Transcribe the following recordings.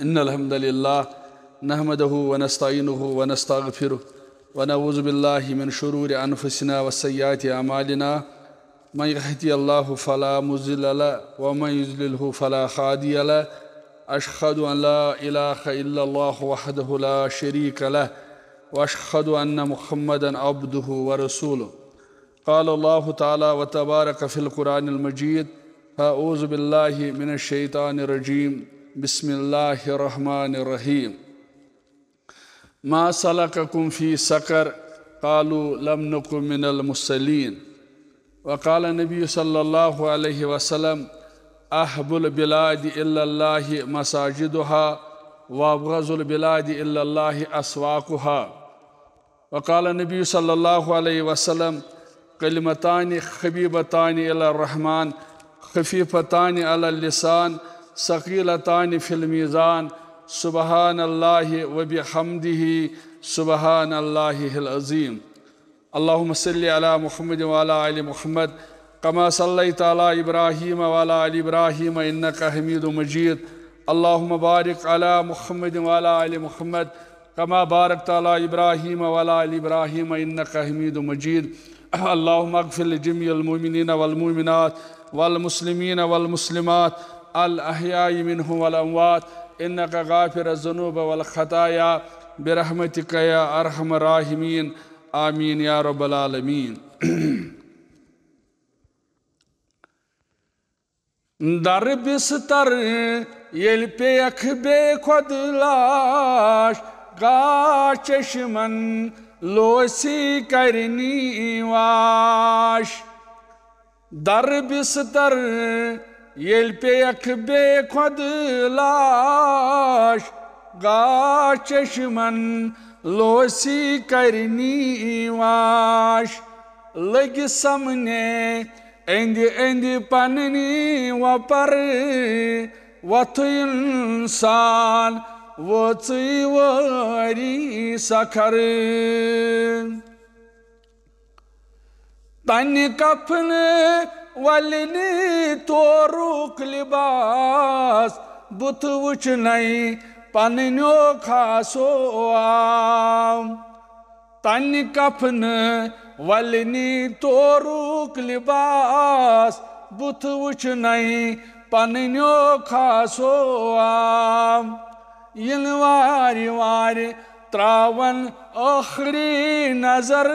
إن الحمد لله نحمده ونستعينه ونستغفره ونعوذ بالله من شرور أنفسنا وسيئات أعمالنا من يهدي الله فلا مضل له ومن يضلل فلا هادي له أشهد أن لا إله إلا الله وحده لا شريك له وأشهد أن محمدا عبده ورسوله قال الله تعالى وتبارك في القرآن المجيد أعوذ بالله من الشيطان الرجيم بسم الله الرحمن الرحيم ما سلككم في سقر قالوا لم نكن من المصلين وقال النبي صلى الله عليه وسلم أحب البلاد إلا الله مساجدها وأبغض البلاد إلا الله أسواقها وقال النبي صلى الله عليه وسلم كلمتان خبيبتان إلى الرحمن خفيفتان على اللسان ثقيلتان في الميزان سبحان الله وبحمده سبحان الله العظيم اللهم صل على محمد وعلى آل محمد كما صليت على إبراهيم وعلى آل إبراهيم إنك حميد مجيد اللهم بارك على محمد وعلى آل محمد كما باركت على إبراهيم وعلى آل إبراهيم إنك حميد مجيد اللهم اغفر لجميع المؤمنين والمؤمنات والمسلمين والمسلمات الأحياء منهم والأموات إنك غافر الذنوب والخطايا برحمتك يا أرحم الراحمين آمين يا رب العالمين در بستر یل پیک بے خود لاش گا چشمن لوسی کرنی واش در بستر یل پیک بے خود لاش گا چشمن لوسی کرنی واش لگ سمنے اندی اندی پننی و پر وط انسان وطی وری سکر تن کفن ولنی توروک لباس بت وچنائی پننیو خاسو آم تن کفن ولنی توروک لباس بت وچنائی پننیو خاسو آم ین واری واری تراون آخری نظر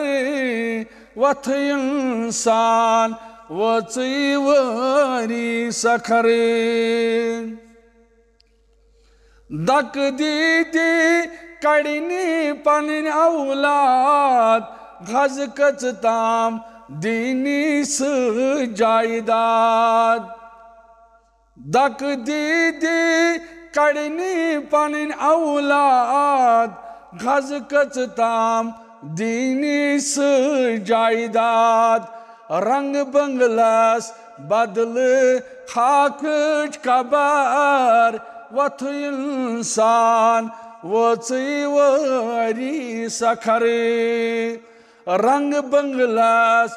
وط انسان وطی وری سکر دک دیدی کڑنی پنن اولاد غز کچ تام دینی سجائداد دک دیدی کڑنی پنن اولاد غز کچ تام دینی سجائداد رنگ بنگلس بدل خاکچ کبر وط انسان وطی وری سکر رنگ بنگلس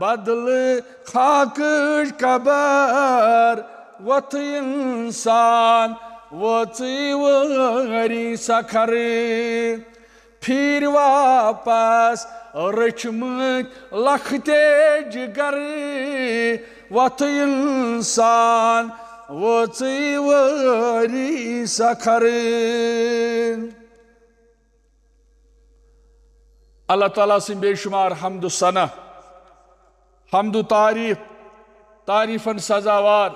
بدل خاکچ کبر وط انسان وطی وری سکر پھر واپس رچمت لکھتے جگر وط انسان وطی وری سکر اللہ تعالیٰ سے بے شمار حمد و ثنا حمد و تعریفاً سزاوار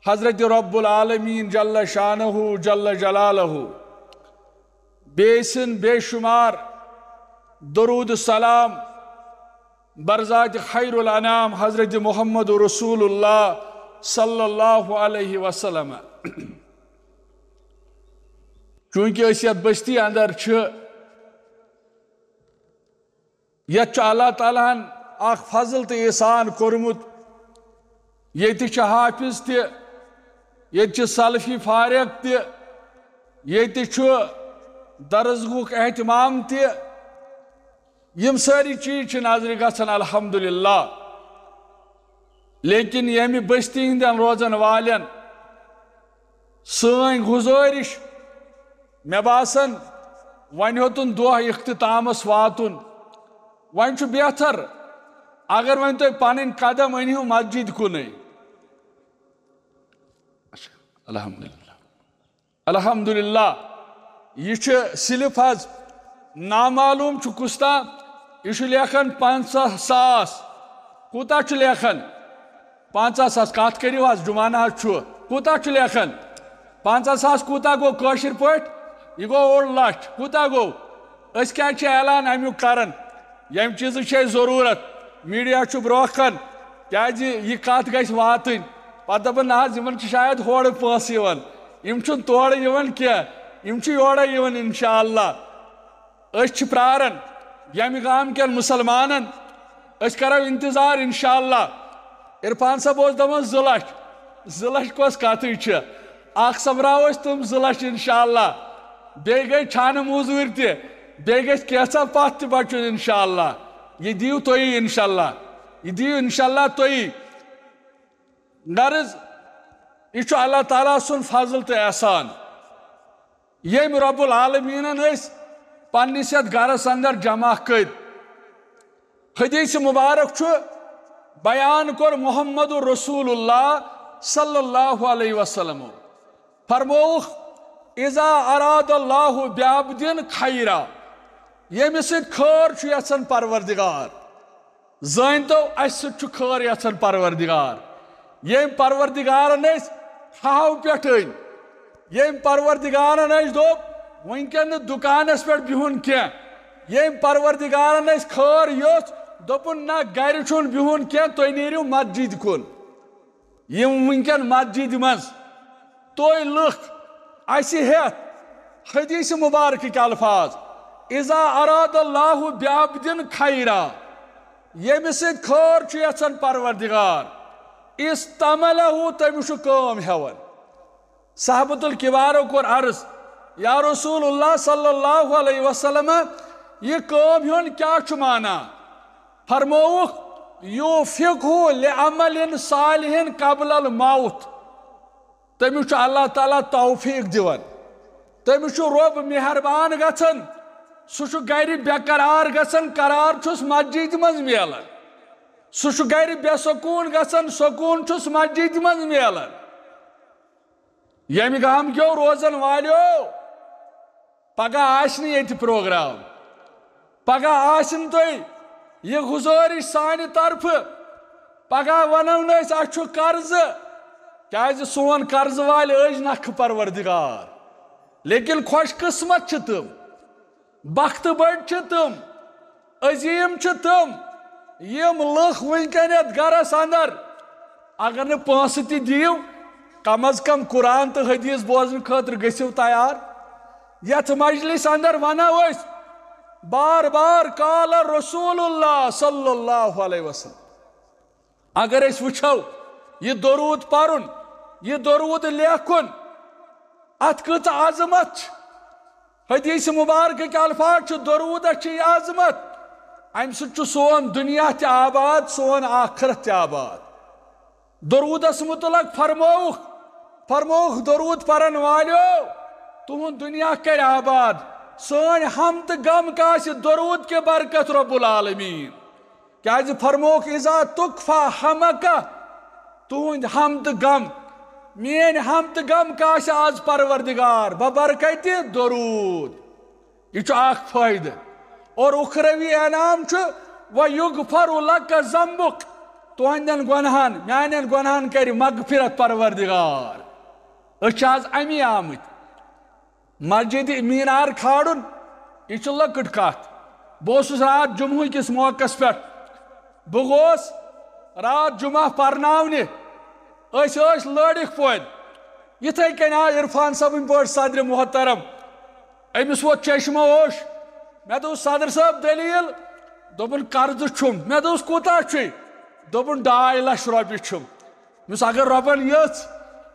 حضرت رب العالمین جل شانہ جل جلالہ بیسن بے شمار درود السلام برذات خیر الانام حضرت محمد رسول اللہ صلی اللہ علیہ وسلم چونکہ اس یت بستی اندر یت اللہ تعالیٰ اخ فضل تو احسان کورمت یہ حافظ تہ یہ سلفی فارغ تہ یہ درسگاہ اہتمام تہ یم ساری چیز نظر گژھان الحمدللہ لیکن یمی بستی ہندین روزن والین سن گزارش مے باسان ون ہوتن دہ اختتامس واتن ون بہتر اگر ون تھی پن قدم انہو مسجد کن الحمدللہ یہ سلپ حض نامعلوم کستا یہ لیکھان 50,000 کوتا لیکھان 50,000 کت کرو حض جمانہ کوتا لیکھان 50,000 کوتا گو کاشر پٹ یہ گو 1 لچھ کوتا گو اس کیا اعلان امیک کران یم چیز ضرورت میڈیا برو کن یہ کت گھ واتن پتہ دپان نا ان شاید ہور پونس یم تور کی یور انشاءاللہ اس پرارن یم گام کن مسلمانن اس کرو انتظار انشاءاللہ عرفان صاحب اس دپان 2 لچھ 2 لچھ کس کت اخ سمراو تم 2 لچھ انشاءاللہ بیٚیہِ گٔے چھانہٕ موٚزوٗرۍ تہِ بیٚیہِ گژھِ کینٛژھا پتھ تہِ بچُن انشاءاللہ یہ دیو تُہی انشاءاللہ یہ دیو انشاءاللہ تُہی غرض یہ اللہ تعالیٰ سن فضل تو احسان یم رب العالمینن پنس یتھ گرس اندر جمع کر حدیث مبارک بیان کور محمد رسول اللہ صلی اللہ علیہ وسلم فرموخ اذا اراد اللہ بعبد خیرا یم سۭتۍ خٲر چھُ یژھان پروردگار زٲنۍتو اسہِ سۭتۍ چھُ خٲر یژھان پروردگار یم پروردگارن ٹھاو پٮ۪ٹھ أنۍ یم پروردگارن دوٚپ وٕنکٮ۪ن نہٕ دُکانس پٮ۪ٹھ بِہُن کینٛہہ یم پروردگارن خٲر یوٚژھ دوٚپُن نہ گرِ چھُنہٕ بِہُن کینٛہہ تُہۍ نیٖرِو مسجد کُن یم وٕنکٮ۪ن مسجد منٛز تُہۍ لُکھ اسہِ ہٮ۪تھ حدیث مبارکٕکۍ الفاظ اذا اراد اللہ بعبد خیرا ییٚمہِ سۭتۍ خٲر چھُ یژھان پروردگار استعملہ تٔمِس چھُ کٲم ہٮ۪وان صحابۃ الکبارو کوٚر عرض یا رسول اللہ صلی اللہ علیہ وسلم یہ کٲم ہیوٚن کیٛاہ چھُ مانا فرمووُکھ یوفقہ لعمل صالح قبل الموت تٔمِس چھُ اللہ تعالیٰ توفیق دِوان تٔمِس چھُ رۄب مہربان گژھان سُہ چھُ گرِ بے قرار گژھان قرار چھُس مسجد منٛز میلان سُہ چھُ گرِ بے سکوٗن گژھان سکوٗن چھُس مسجد منٛز میلان ییٚمہِ گامکیو روزن والیو پگاہ آسہِ نہٕ ییٚتہِ پروگرام پگاہ آسہِ نہٕ تۄہہِ یہ گُزٲرِش سانہِ طرفہٕ پگاہ ونو نہٕ أسۍ اَسہِ چھُ قرضہٕ کیٛازِ سون قرضہٕ والہِ أجۍ نکھٕ پروردگار لیکن خوش قسمت چھِ تِم بختہٕ بٔڑۍ چھِ تِم عظیٖم چھِ تِم یم لُکھ وٕنکٮ۪ن یتھ گرس اندر اگر نہٕ پونٛسہٕ تہِ دِیِو کم از کم قرآن تہٕ حدیث بوزنہٕ خٲطرٕ گٔژھِو تیار یتھ مجلس اندر ونو أسۍ بار بار قال رسول اللہ صلی اللہ علیہ وسلم اگر أسۍ وٕچھو یہ درود پرن یہ درود لیکھن ات کۭژاہ عظمت حدیث مبارکٕکۍ الفاظ چھِ درودس چھِ یہِ عظمت امہِ سۭتۍ چھُ سون دنیا تہِ آباد سون آخرت تہِ آباد درودس متعلق فرمووُکھ درود پرن والیو تُہُنٛد دنیا کرِ آباد سٲنۍ ہم تہٕ غم کاسہِ درود کہِ برکت رب العالمین کیٛازِ فرمووُکھ اذا تُکفا ہمکہ تُہُنٛدۍ ہم تہٕ غم میٲنۍ ہم تہٕ غم کاسہِ آز پروردگار ببرکتہِ درود یہ چھُ اکھ فٲیدٕ اور اُخروی انعام چھُ وَیُغفَرُ لَکَ ذنبُک تُہنٛدٮ۪ن گۄنہن میانٮ۪ن گۄنہن کرِ مغفرت پروردگار أسۍ چھِ آز امی آمٕتۍ مسجد مینار کھالُن یہ چھِ لۄکٕٹ کتھ بہٕ اوسُس رات جمعہ کِس موقعس پٮ۪ٹھ بہٕ گوس رات جمعہ پرناونہِ أسۍ ٲسۍ لٲڑِکھ پورِ یِتھَے کٔنۍ آو عرفان صٲبٕنۍ پٲٹھۍ صدرِ محترم أمِس ووت چشمہ اوش مےٚ دوٚپُس صدر صٲب دٔلیٖل دوٚپُن قرضہٕ چھُم مےٚ دوٚپُس کوٗتاہ چھُے دوٚپُن 2 لچھ رۄپیہِ چھُم مےٚ دوٚپُس اگر رۄبن یٔژھ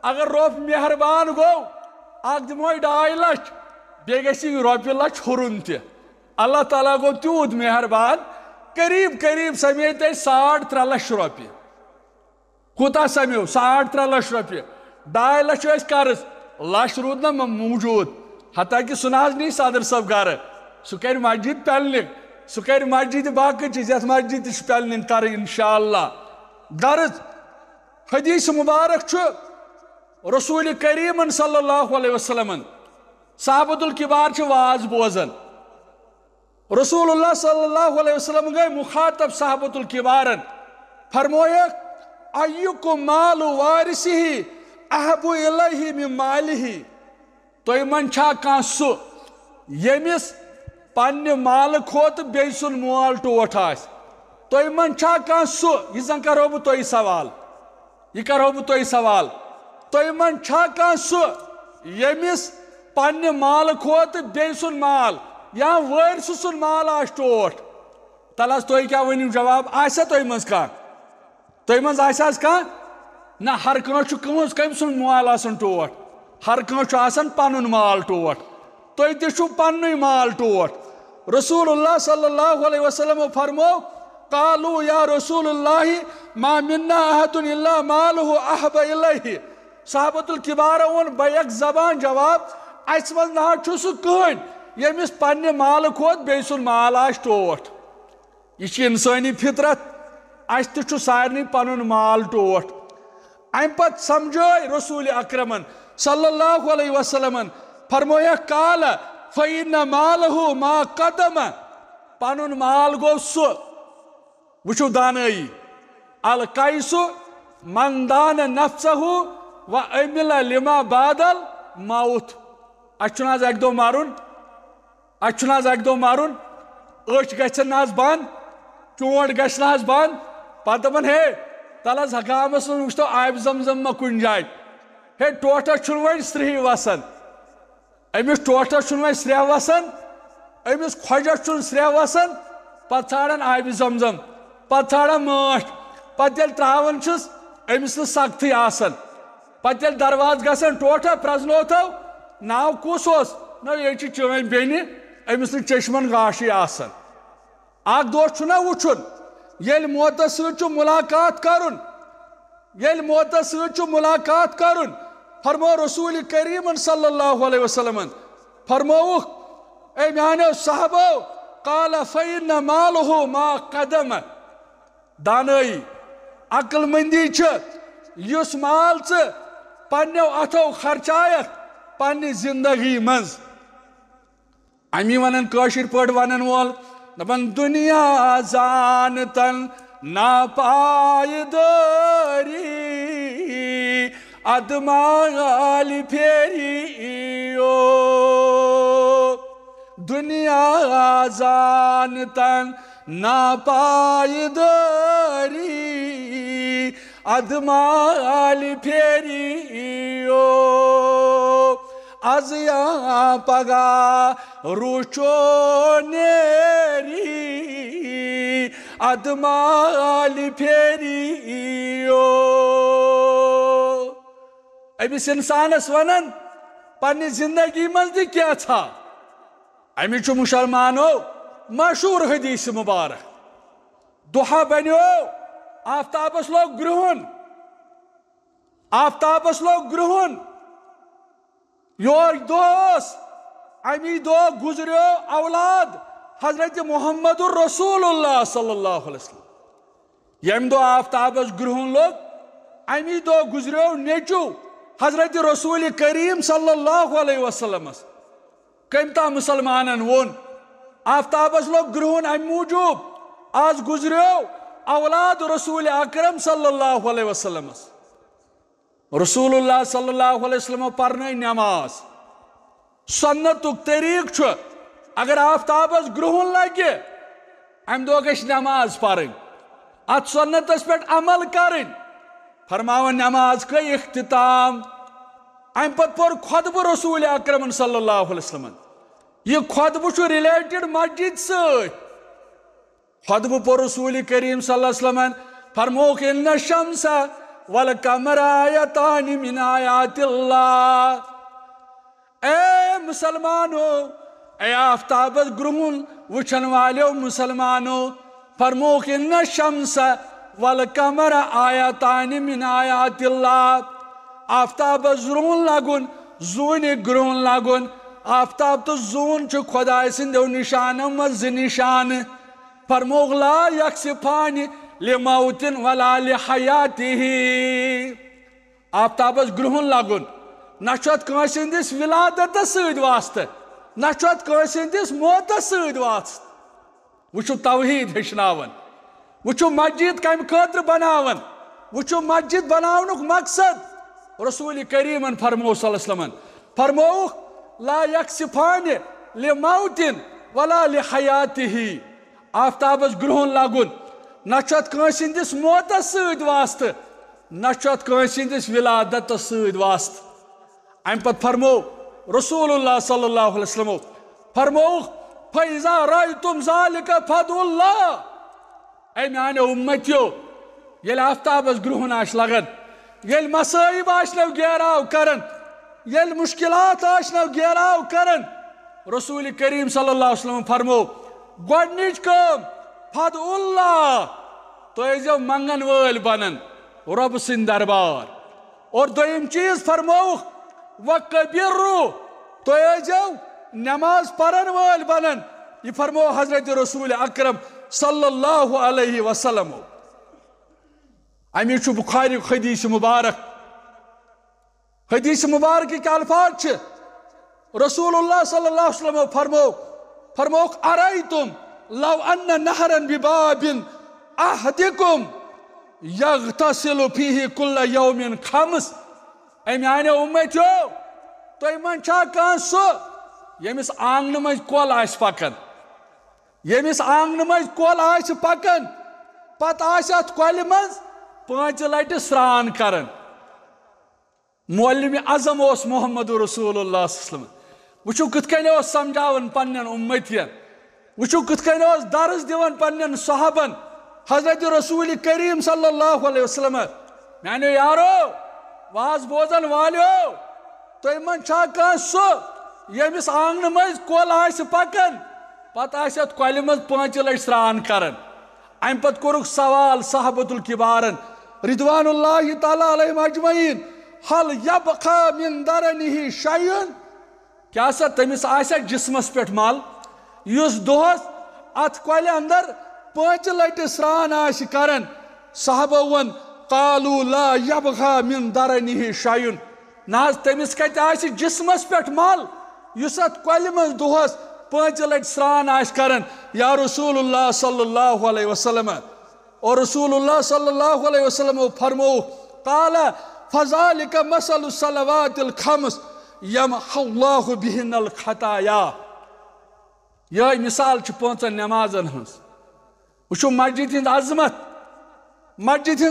اگر رۄب مہربان گوٚو اکھ دِمہوے 2 لچھ بیٚیہِ گژھِ یہِ رۄپیہِ لچھ ہُرُن تہِ اللہ تعالیٰ گوٚو تیوٗت مہربان قریٖب سمے تۄہہِ 3.5 لچھ رۄپیہِ کوٗتاہ سمیو 3.5 لچھ رۄپیہِ 2 لچھ ٲسۍ قرض لش رود نا موجود حتیٰ کہ سہ نہیں صدر صاحب گھر سہ کر مسجد پلنگ سہ کر مسجد باقی چیز یتھ مسجد تہ پلنگ کر انشاءاللہ غرض حدیث مبارک رسول کریم صلی اللہ علیہ وسلم صحابۃ الکبار واز بوزن رسول اللہ صلی اللہ علیہ وسلم گئے مخاطب صحابۃ الکبارن فرمویا ایکم مال وارثہ احب الیہ من مالہ تُہۍ من چھا کانٛہہ سُہ ییٚمِس پننہِ مالہٕ کھۄتہٕ بیٚیہِ سُنٛد مول ٹوٹھ آسہِ تُہۍ من چھا کانٛہہ سُہ یہِ زن کرہو بہٕ تۄہہِ سوال یہِ کرہو بہٕ تۄہہِ سوال تُہۍ من چھا کانٛہہ سُہ ییٚمِس پننہِ مالہٕ کھۄتہٕ بیٚیہِ سُنٛد مال یا وٲرثہٕ سُنٛد مال آسہِ ٹوٹھ تل حظ تُہۍ کیٛاہ ؤنِو جواب آسیا تۄہہِ منٛز کانٛہہ تۄہہِ منٛز آسہِ حظ کانٛہہ نہ ہر کٲنٛسہِ چھُ کٔمۍ سُنٛد مال آسان ٹوٹھ ہر کٲنٛسہِ چھُ آسان پنُن مال ٹوٹھ تُہۍ تہِ چھُو پننُے مال ٹوٹھ رسول اللہ صلی اللہ علیہ وسلم فرمو قالوا یا رسول اللہ ما منا احد الا مالہ احب الیہ صحابۃ الکبار وون بیک زبان جواب اس منٛز نہ حظ چھُ سُہ کٕہٕنۍ ییٚمِس پننہِ مالہٕ کھۄتہٕ بیٚیہِ سُنٛد مال آسہِ ٹوٹھ یہ چھِ انسٲنی فطرت اس تہِ چھُ سارنٕے پنُن مال ٹوٹھ امہِ پتہٕ سمجھٲے رسول اکرمن صلی اللہ علیہ وسلم فرمویا قال فإن مالہ ما قدم پنُن مال گوٚو سُہ وٕچھو دانٲیی القیس من دان نفسہ وعمل لما بعد الموت اَسہِ چھُنہٕ حظ اَکہِ دۄہ مرُن اَسہِ چھُنہٕ حظ اَکہِ دۄہ مرُن أچھ گژھن نہٕ حظ بنٛد چونٛٹ گژھِ نہٕ حظ بنٛد پتہٕ دپن ہے تل حظ گامس منٛز وٕچھتو آبہِ زم ما کُنہِ جایہِ ہے ٹوٹھس چھُنہٕ وۄنۍ سرٛیٚہٕے وسان أمِس ٹوٹھس چھُنہٕ وۄنۍ سرٛیٚہہ وسان أمِس کھۄجس چھُنہٕ سرٛیٚہہ وسان پتہٕ ژھانڈان آبہِ زم زم پتہٕ ژھانڈان مٲچھ پتہٕ ییٚلہِ تراوان چھِس أمِس نہٕ سختٕے آسان پتہٕ ییٚلہِ درواز گژھان ٹوٹھا پرٛزنوتو ناو کُس اوس نہ یہِ چھِ چٲنۍ بیٚنہِ أمِس نہٕ چشمن گاشٕے آسان اکھ دۄہ چھُنہ وٕچھُن ییٚلہِ موتس سۭتۍ چھُ مُلاقات کرُن ییٚلہِ موتس سۭتۍ چھُ مُلاقات کرُن فرمو رسول کریم صلی اللہ علیہ وسلم فرمووُکھ اے میانیو صحابو قال فإن مالہ ما قدم دانٲیی عقل مندی چھِ یُس مال ژٕ پننیو اتھو خرچایکھ پننہِ زندگی منٛز امی ونان کٲشِر پٲٹھۍ ونن وول دپان دُنیا زانتن ناپایدٲری اد مال پھیریو دنیا زانتن ناپایدٲری اد مال پھیریو از یا پگاہ روچو نیری اد مال پھیریو أمِس اِنسانس ونن پننہِ زندگی منٛز تہِ کیٛاہ ژھا أمِس چھُ مُسلمانو مشہوٗر حدیث مُبارک دُہا بنیو آفتابس لوگ گرٛہُن آفتابس لوگ گرٛہُن یور دۄہ اوس امی دۄہ گُزریو اولاد حضرت محمد رسول اللہ صلی اللہ علیہ وسلم ییٚمہِ دۄہ آفتابس گرٛہُن لوگ امی دۄہ گُزریو نیٚچوٗ حضرت رسول کریم صلی اللہ علیہ وسلمس کٔمۍ تام مُسلمانن ووٚن آفتابس لوگ گرٛہُن امہِ موٗجوٗب آز گُزریو اولاد رسول اکرم صلی اللہ علیہ وسلمس رسول اللہ صلی اللہ علیہ وسلم پرنٲے نماز سنتُک طریٖقہٕ چھُ اگر آفتابس گرٛہُن لگہِ امہِ دۄہ گژھِ نماز پرٕنۍ اتھ سنتس پٮ۪ٹھ عمل کرٕنۍ فرماوان نماز گٔے اختتام امہِ پتہٕ پوٚر خۄطبہٕ رسول اکرم صلی اللہ علیہ وسلم یہ خۄطبہٕ چھُ رِلیٹڈ مسجد سۭتۍ خۄطبہٕ پوٚر رسول کریم صلی اللہ علیہ وسلم فرمووُکھ اِنَّ الشَّمْسَ وَالْقَمَرَ آیَتَانِ مِنْ آیَاتِ اللّٰہ اے مسلمانو اے آفتابس گرٛہُن وٕچھن والیو مسلمانو فرمووُکھ اِنَّ الشَّمْسَ وَالْقَمَرَ آیَتَانِ مِنْ آیَاتِ اللّٰہ آفتابس گرٛہُن لگُن زون گرہن لگن آفتاب تو زون خدائے سندو نشانو مز نشان فرموغ لا یکسفان لموت ولا لحیاته آفتابس گرہن لگن نچت کنس ہندس ولادت سید واسطہ نچت کنس ہندس موت سید واسطہ وچو توحید ہشناون وچو مسجد کم خاطر بناون وچو مسجد بناونک مقصد رسول کریم فرمو صلی اللہ علیہ وسلم فرمو لا یکسفان لموت ولا لحیاته آفتابس گرہن لگن نچت کنس ہندس موت سید واسطہ نچت کنس ہندس ولادت سید واسطہ ام پت فرمو رسول اللہ صلی اللہ علیہ وسلم فرمو فَإِذَا رَأَيْتُمْ ذَلِكَ فَادْعُوا اللَّهَ اے میانو امتیو یل آفتابس گرہن آش لگن یل مصائب آشنو گیراو کرن یل مشکلات آشنو گیراو کرن رسول کریم صلی اللہ علیہ وسلم فرمو گوڑنیچ کم فَادْعُوا اللَّهَ تو ایزو منگن وال بنن رب سن دربار اور دویم چیز فرمو وَقَبِرُّ تو ایزو نماز پرن وال بنن یہ فرمو حضرت رسول اکرم صلی اللہ علیہ وسلم امیچو بخاری حدیث مبارک حدیث مبارک کے الفاظ رسول اللہ صلی اللہ علیہ وسلم فرمو ارائیتم لو ان نہرا بباب احدکم یغتسل فیہ کل یوم خمس اے میانے امتیو تو ایمان چھا کان سو یمس آنگن مز کول آس پکن یمس آنگن مز کول آس پکن پت آس ات کول مز 5 لٹہ سران کرن معلم اعظم اس محمد رسول اللہ صلی اللہ علیہ وسلم وچو کت کن اس سمجھاون پنن امتین وچو کت کن اس درس دیون پنن صحابن حضرت رسول کریم صلی اللہ علیہ وسلم میانو یارو واز بوزن والیو تو ایمان چھا کان سو یمس آنگن مز کول آس پکن پت آس ات کول مز 5 لٹہ سران کرن ام پت کورک سوال صحابۃ الکبارن رضوان اللہ تعالی علیہم اجمعین حل یبقى من درنه شیء کیا سا تمس آسیا جسمس پہ مال اس دہس ات کول اندر 5 لٹہ سران آس کرن صحابہ ون قالوا لا یبقى من درنه شیء ناز تمس کت آس جسمس پہ مال اس ات کول مز دہس 5 لٹہ سران آس کرن یا رسول اللہ صلی اللہ علیہ وسلم اور رسول اللہ صلی اللہ علیہ وسلم فرمو قال فذلك مثل الصلوات الخمس يمحو الله بهن الخطايا یہ مثال چھ 5 نمازن ہنس وچو مسجد ہند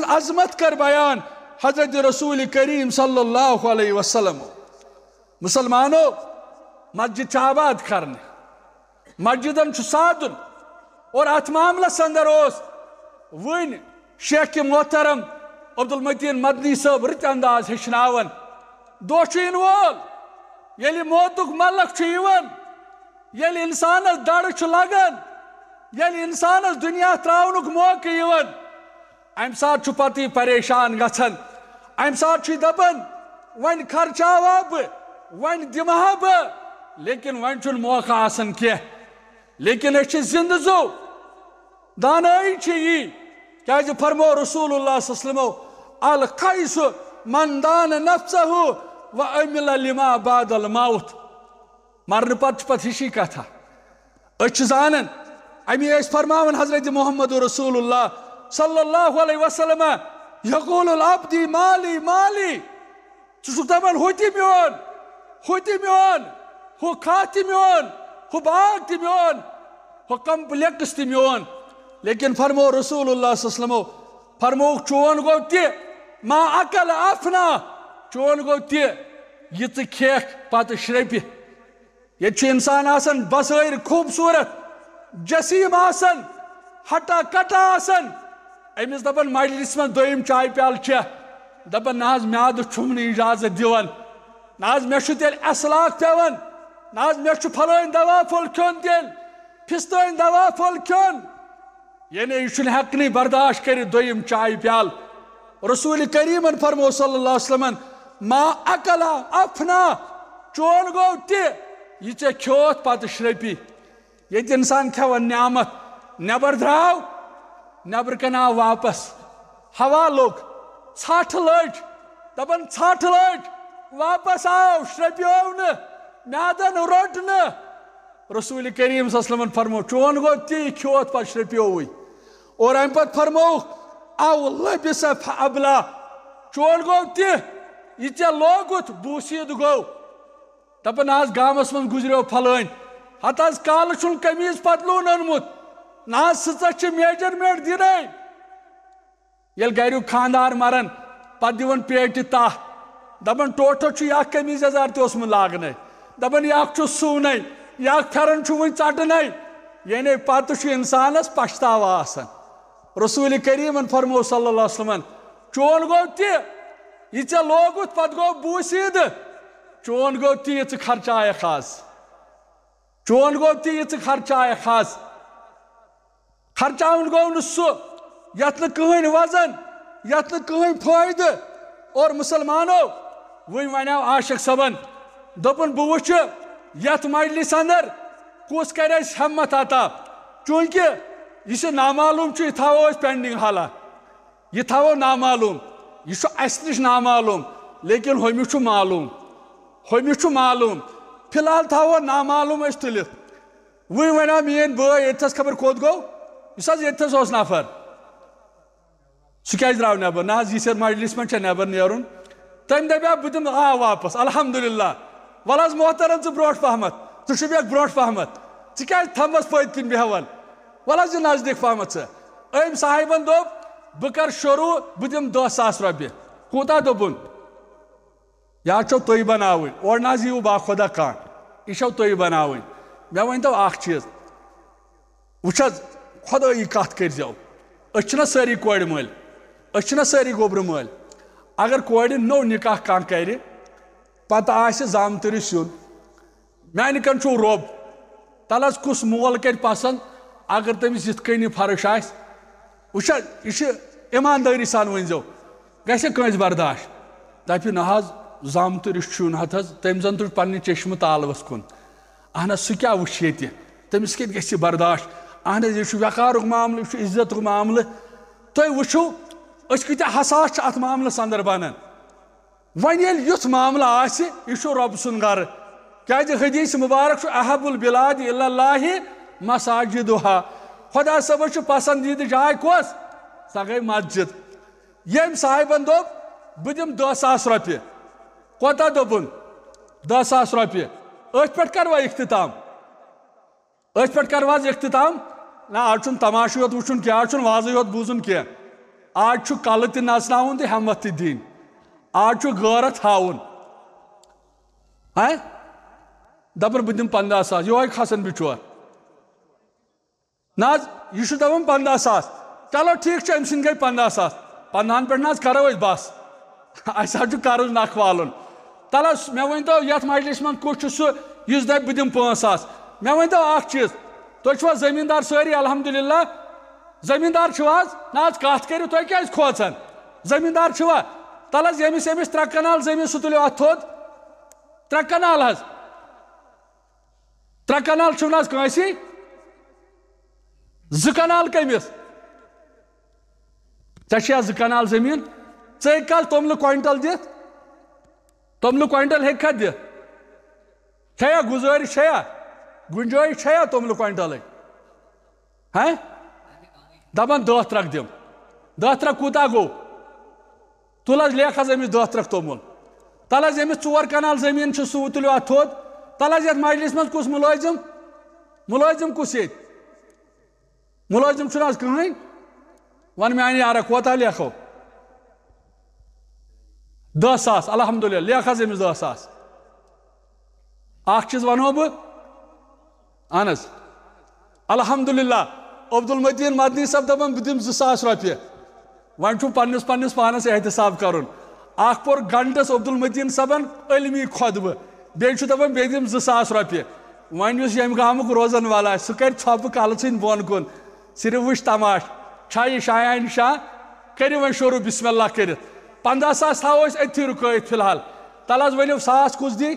عظمت کر بیان حضرت رسول کریم صلی اللہ علیہ وسلم مسلمانو مسجد چھ آباد کرنے مسجدن چھ سادن اور ات معاملس اندر اس ون شیخ محترم عبدالمتین مدنی صاحب رت انداز ہشناون دو چھ وول یلی موتک ملک چھ یوان یلی انسانس دڑ چھ لگن یلی انسانس دنیا تراونک موقع یوان ام سات چھ پتی پریشان گژھن ام سات چھ دپن ون خرچاوا بہ ون دمہا بہ لیکن ون چھ موقع آسن کی لیکن اس زند زو دانائی چھ کیا فرمو رسول اللہ صلی اللہ علیہ وسلم القیس من دان نفسہ وعمل لما بعد الموت مرن پت ہشی کتھا اچھ زانن امی اس فرماون حضرت محمد رسول اللہ صلی اللہ علیہ وسلم یقول العبد مالی مالی چسک دپان ہوتی میون ہو کھاتی میون ہو باغ تی میون ہو کمپلیکس تی میون لیکن فرمو رسول اللہ صلی اللہ علیہ وسلم فرمو چون گو تی ما اکل افنا چون گو تی یہ تی کھیک پات شرپی یہ چھ انسان آسن بسائر خوبصورت جسیم آسن ہٹا کٹا آسن امس دپن مجلس من دویم چائے پیال چھ دپن ناز میاد چھمن اجازت دیون ناز میں چھ تیل اصلاق پیون ناز میں چھ پھلوین دوا پھل کھون تیل پھستوین دوا پھل کھون یعنی یہ چھن حقنی برداشت کر دویم چائے پیال رسول کریم فرمو صلی اللہ علیہ وسلم ما اکلا افنا چون گو تہ یہ ے کھوت پتہ شرپی یہ انسان کھیون نعمت نبر دراو نبر کن آو واپس ہوا لوگ ژھٹھ لج دپان ژھٹھ لج واپس آو شرپیو نا میادن روٹ نا رسول کریم صلی اللہ علیہ وسلم فرمو چون گو تی کھیوت پتہ شرپیوی اور ام پتہ فرمو او لبس فابلا چون گو تہ یہ ے لوگت بوسید گو دپان آز گامس من گزریو پھلٲنۍ ہتھ آز کالہ چھُن قمیٖض پتلوٗن اوٚنمُت نا سٕژس چھِ میجرمنٹ دِنٕے ییٚلہِ گریُک خاندار مران پتہٕ دِوان پیٹہِ تاہ دپان ٹوٹل چھُ یہِ اکھ قمیٖض یزار تہِ اوسمُت لاگنے دپان یہِ اکھ چھُ سُونٕے یہِ اکھ پھیرن چھُ وُنہِ ژٹنے یعنی پتہٕ چھُ انسانس پچھتاوا آسان رسول کریمن فرمو صلی اللہ علیہ وسلم چون گو تہ یہ ے لوگت پتہٕ گو بوسید چون گو تہ یہ ژٕ خرچایکھ آز چون گو تہ یہ ژٕ خرچایکھ آز خرچاون گو نہٕ سُہ یتھ نہٕ کٕہٕنۍ وزن یتھ نہٕ کٕہٕنۍ فٲیدٕ اور مسلمانو وۄنۍ ونیو عاشق صٲبن دوٚپُن بہٕ وٕچھٕ یتھ مجلس اندر کُس کرِ اسہِ ہمت عطا چوٗنٛکہِ یہ چھُ نامعلوم چھُ یہِ تھاوو أسۍ پینڈنگ حالا یہ تھاوو نامعلوم یہ چھُ اسہِ نِش نامعلوم لیکن ہوٚمِس چھُ معلوم ہوٚمِس چھُ معلوم فی الحال تھاوو نامعلوم أسۍ تُلِتھ وۄنۍ ونیو میٲنۍ بٲے ییٚتھس خبر کوٚت گوٚو یُس حظ ییٚتھس اوس نفر سُہ کیازِ درٛاو نٮ۪بر نہ حظ یِژھ مجلس منٛز چھےٚ نٮ۪بر نیرُن تٔمۍ دپیو بہٕ دِمہٕ آو واپس الحمدللہ وَلہٕ حظ محترم ژٕ برونٛٹھ پہمتھ ژٕ شوٗبیکھ برونٛٹھ پہمتھ ژٕ کیازِ تھمبس پٔتۍ کِنۍ بیہوان وَلہٕ حظ یہِ نزدیٖک پہمتھ ژٕ أمۍ صاحبن دوٚپ بہٕ کرٕ شروٗع بہٕ دِمہٕ 10,000 رۄپیہِ کوٗتاہ دوٚپُن یا چھو تُہۍ بناوٕنۍ اورٕ نہ حظ یِیِو باخۄدا کانٛہہ یہِ چھو تُہۍ بناوٕنۍ مےٚ ؤنۍتو اکھ چیٖز وٕچھ حظ خۄدٲیی کتھ کٔرۍزیو أسۍ چھِنہ سٲری کورِ مٲلۍ أسۍ چھِنہ سٲری گوٚبرٕ مٲلۍ اگر کورِ نوٚو نکاح کانٛہہ کرِ پتہٕ آسہِ زامتٕرِس یُن میانہِ کن چھُو رۄب تل حظ کُس مول کرِ پسنٛد اگر تٔمِس یِتھ کٔنۍ یہِ فرٕش آسہِ وٕچھ حظ یہِ چھِ ایٖماندٲری سان ؤنۍزیو گژھِ کٲنٛسہِ برداش دپہِ نہ حظ زامتٕرِس چھُ یُن ہتھ حظ تٔمۍ زن تُج پننہِ چشمہٕ تالوس کُن اہن حظ سُہ کیٛاہ وٕچھِ ییٚتہِ تٔمِس کتہِ گژھِ یہِ برداش اہن حظ یہِ چھُ وقارُک معاملہٕ یہِ چھُ عزتُک معاملہٕ تُہۍ وٕچھِو أسۍ کۭتیاہ حساس چھِ اتھ معاملس انٛدر بنان وۄنۍ ییٚلہِ یُتھ معاملہٕ آسہِ یہِ چھُ رۄبہٕ سُنٛد گرٕ کیازِ حدیث مُبارک چھُ احب البلاد الا اللہ مساجدها خۄدا صٲبس چھُ پسنٛدیٖدٕ جاے کۄس سۄ گٔے مسجد ییٚمۍ صاحبن دوٚپ بہٕ دِمہٕ 10,000 رۄپیہِ کوتاہ دوٚپُن 10,000 رۄپیہِ أتھۍ پٮ۪ٹھ کروا اختتام أتھۍ پٮ۪ٹھ کروا حظ اختتام نہ آز چھُنہٕ تماشہٕ یوت وٕچھُن کینٛہہ آز چھُنہٕ وازٕے یوت بوٗزُن کینٛہہ آز چھُ کلہٕ تہِ نژناوُن تہٕ ہٮ۪مت تہِ دِنۍ آز چھُ غٲرت ہاوُن دپان بہٕ دِمہٕ 15,000 یِہوے کھسان بِچور نہ حظ یہِ چھُ دپان 15,000 چلو ٹھیٖک چھُ أمۍ سٕنٛدۍ گٔے 15,000 15ہن پٮ۪ٹھ نہ حظ کرو أسۍ بس اسہِ حظ چھُ قرض نکھ والُن تل حظ مےٚ ؤنۍتو یتھ مجلس منٛز کُس چھُ سُہ یُس دپہِ بہٕ دِمہٕ 5,000 مےٚ ؤنۍتو اکھ چیٖز تُہۍ چھِوا زٔمیٖندار سٲری الحمدللہ زٔمیٖندار چھِو حظ نہ حظ کتھ کٔرِو تُہۍ کیازِ کھوژان زٔمیٖندار چھِوا تل حظ ییٚمِس 3 کنال زٔمیٖن سُہ تُلِو اتھ تھوٚد 3 کنال حظ 3 کنال چھُو نہ حظ کٲنٛسی 2 کنال کٔمِس ژےٚ چھےٚ 2 کنال زٔمیٖن ژٕ ہیٚککھٕ حظ توٚملہٕ کوینٹل دِتھ توٚملہٕ کوینٹل ہیٚککھا دِتھ چھےٚ گُزٲرِش چھےٚ گُنجٲیش چھےٚ توٚملہٕ کوینٹلٕچ دپان 10 ترٛکھ دِم 10 ترٛکھ کوٗتاہ گوٚو تُل حظ لیکھ حظ أمِس 10 ترٛکھ توٚمُل تل حظ ییٚمِس 4 کنال زٔمیٖن چھُ سُہ تُلِو اتھ تھوٚد تل حظ یتھ مجلس منٛز کُس مُلٲزِم کُس ییٚتہِ مُلٲزِم چھُنہٕ حظ کٕہٕنۍ وَن میانہِ یارا کوتاہ لیکھو 10,000 الحمدللہ لیکھ حظ أمِس 10,000 اکھ چیٖز ونہو بہٕ اہن حظ الحمدللہ عبدالمتیٖن مدنی صٲب دپان بہٕ دِمہٕ 2,000 رۄپیہِ وۄنۍ چھُ پننِس پانس احتساب کرُن اکھ پوٚر گنٹس عبدالمتیٖن صٲبن علمی خۄطبہٕ بیٚیہِ چھُ دپان بیٚیہِ دِمہٕ 2,000 رۄپیہِ وۄنۍ یُس ییٚمہِ گامُک روزن وول آسہِ سُہ کرِ ژھۄپہٕ کلہٕ ژھٕنۍ بۄن کُن صرف وٕچھ تماش چھا یہِ شایان شاہ کٔرِو وۄنۍ شروٗع بسم اللہ کٔرِتھ 15,000 تھاوو أسۍ أتھی رُکٲیِتھ فی الحال تل حظ ؤنِو 1,000 کُس دی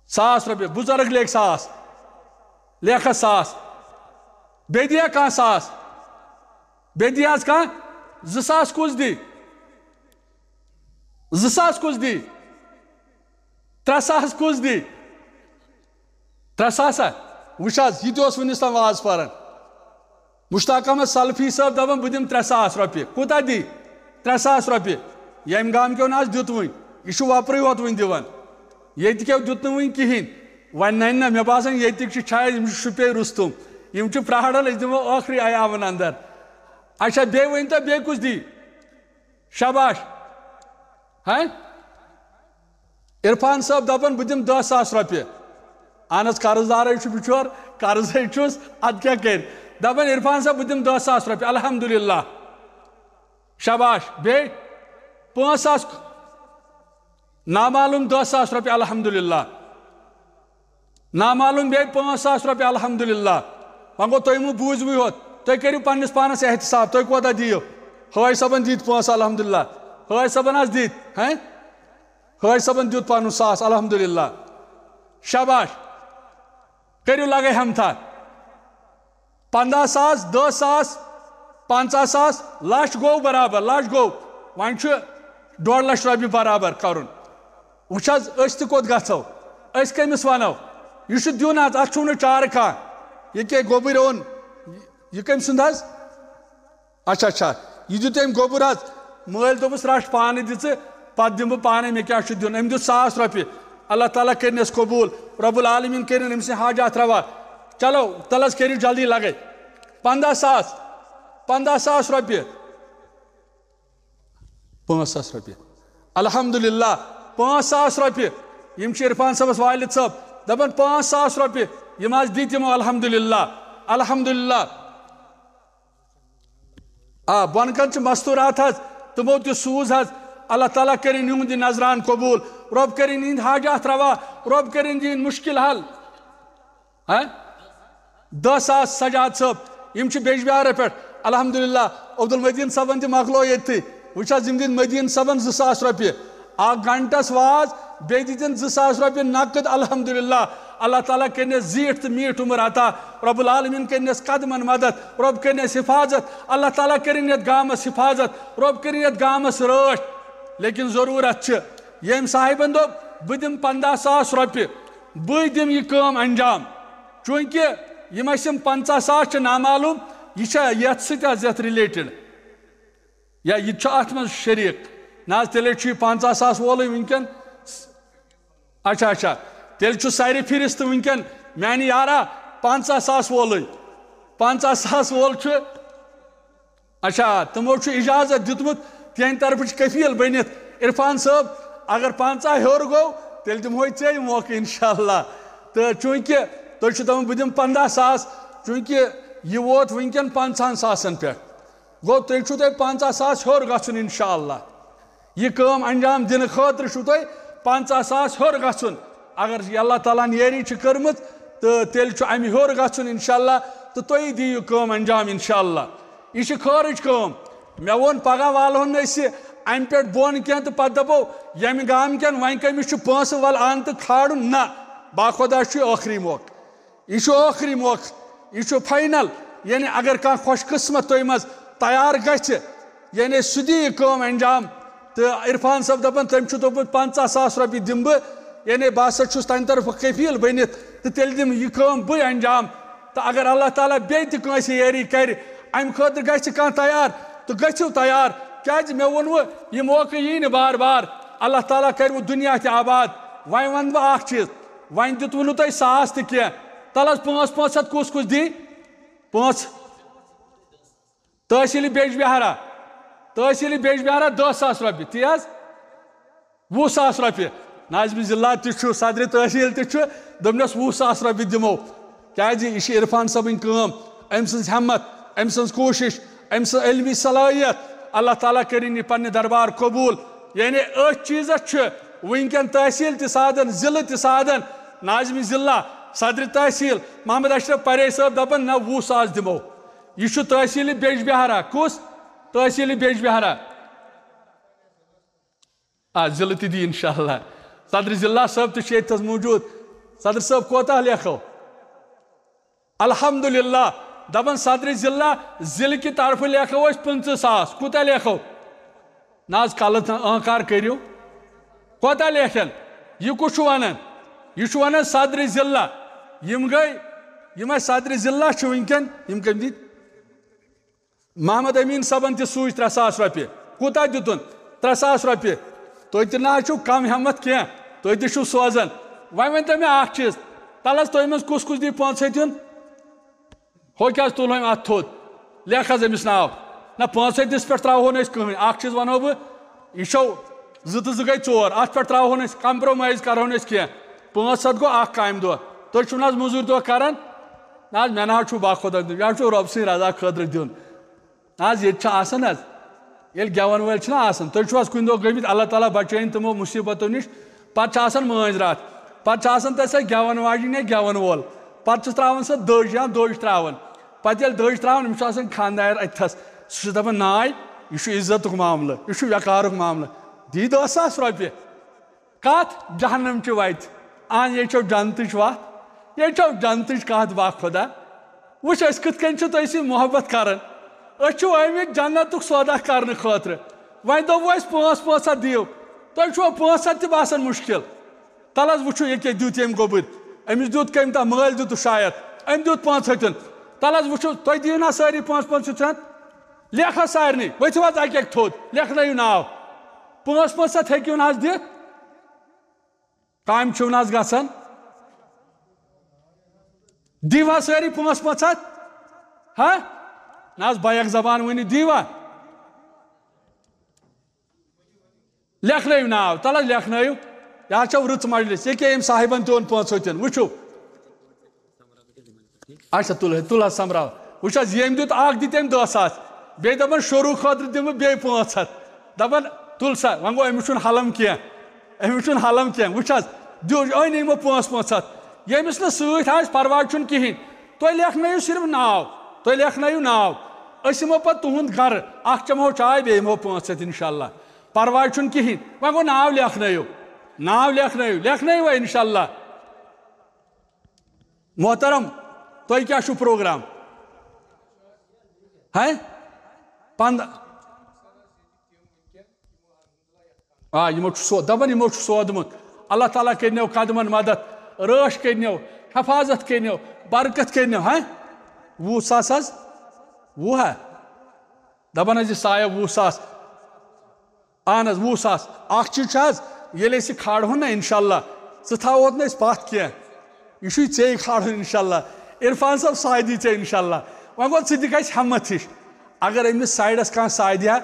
100 رۄپیہِ بُزرگ لیکھ 100 لیکھس 100 بیٚیہِ دِیا کانٛہہ 100 بیٚیہِ دی حظ کانٛہہ 2000 کُس دی 2000 کُس دی 3000 کُس دی 300 وٕچھ حظ یہِ تہِ اوس وٕنِس تام واز پران مشتاق احمد سلفی صٲب دپان بہٕ دِمہٕ 300 رۄپیہِ کوٗتاہ دی 300 رۄپیہِ ییٚمہِ گامکیو نہٕ حظ دیُت وٕنۍ یہِ چھُ وۄپرٕے یوت وٕنۍ دِوان ییٚتہِ کیو دیُت نہٕ وٕنۍ کِہیٖنۍ وۄنۍ ننہِ نہ مےٚ باسان ییٚتِکۍ چھِ شاید یِم چھِ شُپے رُستُم یِم چھِ پرٛاران أسۍ دِمو ٲخری عیامن اندر اچھا بیٚیہِ ؤنۍتو بیٚیہِ کُس دی شاباش عرفان صٲب دپان بہٕ دِمہٕ 10,000 رۄپیہِ اہن حظ قرض دارے چھُ بِچور قرضے چھُس ادٕ کیٛاہ کرِ دپان عرفان صٲب بہٕ دِمہٕ 10,000 رۄپیہِ الحمدُاللہ شاباش بیٚیہِ 5,000 نامعلوم 10,000 رۄپیہِ الحمدُاللہ نامعلوم بیٚیہِ 5,000 رۄپیہِ الحمدُاللہ وۄنۍ گوٚو تُہۍ مہٕ بوٗزوٕے یوت تُہۍ کٔرِو پننِس پانس احتساب تُہۍ کوتاہ دِیِو حٲج صٲبن دِتۍ پونٛسہٕ الحمدُاللہ حٲج صٲبن حظ دِتۍ حٲج صٲبن دیُت پنُن 100 الحمدُاللہ شاباش کٔرِو لگے ہمتھا 15,000 10,000 50,000 لچھ گوٚو برابر لچھ گوٚو وۄنۍ چھُ 1.5 لچھ رۄپیہِ برابر کرُن وٕچھ حظ أسۍ تہِ کوٚت گژھو أسۍ کٔمِس ونو یہِ چھُ دیُن حظ اتھ چھُنہٕ نہٕ چارٕ کانٛہہ یہِ کیٛاہ گوٚبٕرۍ اوٚن یہِ کٔمۍ سُنٛد حظ اچھا اچھا یہِ دیُت أمۍ گوٚبُر حظ مٲلۍ دوٚپُس رٹھ پانہٕ دِ ژٕ پتہٕ دِمہٕ بہٕ پانے مےٚ کیٛاہ چھُ دیُن أمۍ دیُت 100 رۄپیہِ اللہ تعالیٰ کٔرنس قبوٗل رۄب العالمیٖن کٔرِنۍ أمۍ سٕنٛدۍ حاجات روا چلو تل حظ کٔرِو جلدی لگے 15,000 رۄپیہِ 5,000 رۄپیہِ الحمدُاللہ 5,000 رۄپیہِ یِم چھِ عرفان صٲبس والد صٲب دپان 5,000 رۄپیہِ یِم حظ دِتۍ یِمو الحمدُاللہ الحمدُاللہ بۄنہٕ کن چھِ مستوٗرات حظ تِمو تہِ سوٗز حظ اللہ تعالیٰ کٔرِنۍ یِہُنٛد یہِ نظران قبوٗل رۄب کٔرِنۍ یِہِنٛدۍ حاجات روا رۄب کٔرِنۍ دِنۍ مُشکِل حل 10,000 سجاد صٲب یِم چھِ بیجبہارا پٮ۪ٹھ الحمدُاللہ عبدالمدیٖن صٲبن تہِ مۄکلو ییٚتھٕے وٕچھ حظ یِم دِتۍ مدیٖن صٲبن 2,000 رۄپیہِ اکھ گنٹس واز بیٚیہِ دِتِن 2,000 رۄپیہِ نقد الحمدُاللہ اللہ تعالیٰ کٔرنس زیٖٹھ تہٕ میٖٹھ عُمر عطا رۄب العالمیٖن کٔرنس قدمن مدد رۄب کٔرنس حفاظت اللہ تعالیٰ کٔرِنۍ یتھ گامس حفاظت رۄب کٔرِنۍ یتھ گامس رٲچھ لیکن ضروٗرت چھِ ییٚمۍ صاحبن دوٚپ بہٕ دِمہٕ 15,000 رۄپیہِ بٕے دِمہٕ یہِ کٲم انجام چوٗنٛکہِ یِم ٲسۍ یِم 50,000 چھِ نامعلوٗم یہِ چھا یتھ سۭتۍ حظ یتھ رِلیٹِڈ یا یہِ تہِ چھُ اتھ منٛز شریٖک نہ حظ تیٚلے چھُ یہِ 50,000 وولٕے وٕنکٮ۪ن اچھا اچھا تیٚلہِ چھُ سارِ فِرِستہٕ وٕنکٮ۪ن میانہِ یارا 50,000 وولٕے 50,000 وول چھُ اچھا تِمو چھُ اِجازت دیُتمُت تِہنٛدِ طرفہٕ چھِ کٔفیٖل بٔنِتھ عرفان صٲب اگر 50 ہیوٚر گوٚو تیٚلہِ دِمہوے ژےٚ موقعہٕ انشاءاللہ تہٕ چوٗنٛکہِ تُہۍ چھِو دپان بہٕ دِمہٕ 15,000 چوٗنٛکہِ یہِ ووت وٕنکٮ۪ن 50,000 پٮ۪ٹھ گوٚو تیٚلہِ چھُو تۄہہِ 50,000 ہیوٚر گژھُن انشاءاللہ یہِ کٲم انجام دِنہٕ خٲطرٕ چھُو تۄہہِ 50,000 ہیوٚر گژھُن اگر یہِ اللہ تعالیٰ ہن یٲری چھِ کٔرمٕژ تہٕ تیٚلہِ چھُ امہِ ہیوٚر گژھُن انشاءاللہ تہٕ تُہی دِیِو یہِ کٲم انجام انشاءاللہ یہِ چھِ خٲرٕچ کٲم مےٚ ووٚن پگہہ والہون نہٕ أسۍ یہِ امہِ پٮ۪ٹھ بۄن کینٛہہ تہٕ پتہٕ دپو ییٚمہِ گامکٮ۪ن وۄنۍ کٔمِس چھُ پونٛسہٕ ول اَن تہٕ کھالُن نہ باخۄدا چھُ یہِ ٲخری موقعہٕ یہِ چھُ ٲخری موقعہٕ یہِ چھُ فاینل یعنی اگر کانٛہہ خۄش قٕسمت تۄہہِ منٛز تیار گژھِ یعنی سُہ دی یہِ کٲم انجام تہٕ عرفان صٲب دپان تٔمۍ چھُ دوٚپمُت 50,000 رۄپیہِ دِمہٕ بہٕ یعنی بہٕ ہسا چھُس تَمہِ طرفہٕ کٔفیٖل بٔنِتھ تہٕ تیٚلہِ دِمہٕ یہِ کٲم بٕے انجام تہٕ اگر اللہ تعالیٰ بیٚیہِ تہِ کٲنٛسہِ یٲری کرِ امہِ خٲطرٕ گژھِ کانٛہہ تیار تہٕ گٔژھِو تیار کیٛازِ مےٚ ووٚنوٕ یہِ موقعہٕ یی نہٕ بار بار اللہ تعالیٰ کروٕ دُنیا تہِ آباد وۄنۍ ونہٕ بہٕ اکھ چیٖز وۄنۍ دیُتوٕ نہٕ تۄہہِ 100 تہِ کینٛہہ تل حظ 500 کُس کُس دی 5 تحصیٖلی بیجبہارا 10,000 رۄپیہِ تی حظ 20,000 رۄپیہِ ناظمہِ ضلع تہِ چھُ صدرِ تحصیٖل تہِ چھُ دوٚپنس 20,000 رۄپیہِ دِمو کیٛازِ یہِ چھِ عرفان صٲبٕنۍ کٲم أمۍ سٕنٛز ہٮ۪مت أمۍ سٕنٛز کوٗشش أمۍ سٕنٛز علمی صلٲحیت اللہ تعالیٰ کٔرِنۍ یہِ پننہِ دربار قبوٗل یعنی أتھۍ چیٖزس چھُ وٕنکٮ۪ن تحصیٖل تہِ سادن ضلعہٕ تہِ سادن ناظمہِ ضلع صدرِ تحصیٖل محمد اشرف پرے صٲب دپان نہ 20,000 دِمو یہِ چھُ تحصیٖلی بیجبہارا کُس تحصیٖلی بیجبہارا ضلعہٕ تہِ دی انشاءاللہ صدرِ ضلع صٲب تہِ چھِ ییٚتھس موٗجوٗد صدر صاحب کوتاہ لیکھو الحمدللہ دپان صدر ضلع ضلع کی طرف لیکھو 50,000 کوتاہ لیکھو ناز کالت آنکار کریو کوتاہ لیکھن یہ کچھ چھو ونان یہ چھو ونان صدر ضلع یم گئی یم صدر ضلع چھو ونکن یم کم دیت محمد امین صاحبن تہ سوچ 3,000 رۄپیہِ کوتاہ دتن 3,000 رۄپیہِ تُہۍ تہِ نہ چھو کم ہمت کینٛہہ تُہۍ تہِ چھو سوزان وۄنۍ ؤنۍ تو مےٚ اکھ چیٖز تل حظ تُہۍ منٛز کُس کُس دی 500 ہو کیٛاہ حظ تُلہوٚن اتھ تھوٚد لیکھ حظ أمِس ناو نہ 500 پٮ۪ٹھ ترٛاوہو نہٕ أسۍ کٕہٕنۍ اکھ چیٖز ونہو بہٕ یہِ چھو 2 تہٕ 2 گٔے 4 اتھ پٮ۪ٹھ ترٛاوہو نہٕ أسۍ کمپرومایز کرہو نہٕ أسۍ کینٛہہ 500 گوٚو اکھ کامہِ دۄہ تُہۍ چھِو نہ حظ موٚزوٗرۍ دۄہ کران نہ حظ مےٚ نہ حظ چھُ باخۄدا دیُن یہِ حظ چھُ رۄبہٕ سٕنٛدِ رضا خٲطرٕ دیُن نہ حظ ییٚتہِ چھِ آسان حظ ییٚلہِ گٮ۪وَن وٲلۍ چھِنہ آسان تُہۍ چھِو حظ کُنہِ دۄہ گٔمٕتۍ اللہ تعالیٰ بچٲیِن تِمو مُصیٖبتو نِش پتہٕ چھِ آسان مٲنٛزۍ راتھ پتہٕ چھِ آسان تتہِ سۄ گٮ۪وَن واجِنۍ یا گٮ۪وَن وول پتہٕ چھِس ترٛاوان سۄ دٔج یا دٔج ترٛاوان پتہٕ ییٚلہِ دٔج ترٛاوان أمِس چھُ آسان خانٛدار أتھَس سُہ چھُ دپان ناے یہِ چھُ عزتُک معاملہٕ یہِ چھُ وقارُک معاملہٕ دی 10,000 رۄپیہِ کتھ جہنمچہِ وتہِ اہن ییٚتہِ چھو جنتٕچ وتھ ییٚتہِ چھو جنتٕچ کتھ باخۄدا وٕچھ أسۍ کِتھ کٔنۍ چھِ تۄہہِ سۭتۍ محبت کران أسۍ چھِ آمٕتۍ جنتُک سودا کرنہٕ خٲطرٕ وۄنۍ دوٚپوُ اَسہِ 500 دِیِو تۄہہِ چھُوا 500 تہِ باسان مُشکِل تل حظ وٕچھِو یہِ کیٛاہ دیُت ییٚمۍ گوٚبُر أمِس دیُت کٔمۍ تام مٲلۍ دیُتُس شاید أمۍ دیُت 500 تل حظ وٕچھِو تُہۍ دِیِو نا سٲری 500 لیکھ حظ سارنٕے ؤتھِو حظ اکہِ اکہِ تھوٚد لیکھنٲیِو ناو 500 ہیٚکِو نہٕ حظ دِتھ کامہِ چھِو نہٕ حظ گژھان دِیِو حظ سٲری 500 ہا نہ حظ بیک زبان ؤنِو دِیوا لیکھنٲیِو ناو تل حظ لیکھنٲیِو یہِ حظ چھو رٕژ مجلس ییٚکیٛاہ أمۍ صاحبن تہِ اوٚن 500 وٕچھِو اچھا تُل حظ سمبراو وٕچھ حظ ییٚمۍ دیُت اکھ دِتۍ أمۍ 10,000 بیٚیہِ دپان شروٗع خٲطرٕ دِمہٕ بیٚیہِ 500 دپان تُل سا وۄنۍ گوٚو أمِس چھُنہٕ حلم کینٛہہ أمِس چھُنہٕ حلم کینٛہہ وٕچھ حظ أنۍ یِمو 500 ییٚمِس نہٕ سۭتۍ آسہِ پرواے چھُنہٕ کِہیٖنۍ تُہۍ لیکھنٲیِو صرف ناو تُہۍ لیکھنٲیِو ناو أسۍ یِمو پتہٕ تُہُنٛد گرٕ اکھ چمہو چاے بیٚیہِ یِمو 500 انشاءاللہ پرواے چھُنہٕ کِہیٖنۍ وۄنۍ گوٚو ناو لیکھنٲیِو وۄنۍ انشاءاللہ محترم تۄہہِ کیٛاہ چھُو پروگرام یِمو چھُ دپان یِمو چھُ سودمُت اللہ تعالیٰ کٔرنو قدمن مدد رٲچھ کٔرنو حفاظت کٔرنو برکت کٔرنو 20,000 حظ 20 دپان حظ یہِ سایہ 20,000 اہن حظ 20,000 اکھ چیٖز چھُ حظ ییٚلہِ أسۍ یہِ کھالہون نا انشاءاللہ ژٕ تھاوہوت نہٕ أسۍ پتھ کینٛہہ یہِ چھُے ژےٚ کھالُن انشاءاللہ عرفان صٲب سایہِ دی ژےٚ انشاءاللہ وۄنۍ گوٚو ژٕ دِکھ اَسہِ ہمت ہِش اگر أمِس سایڈس کانٛہہ سایہِ دِہا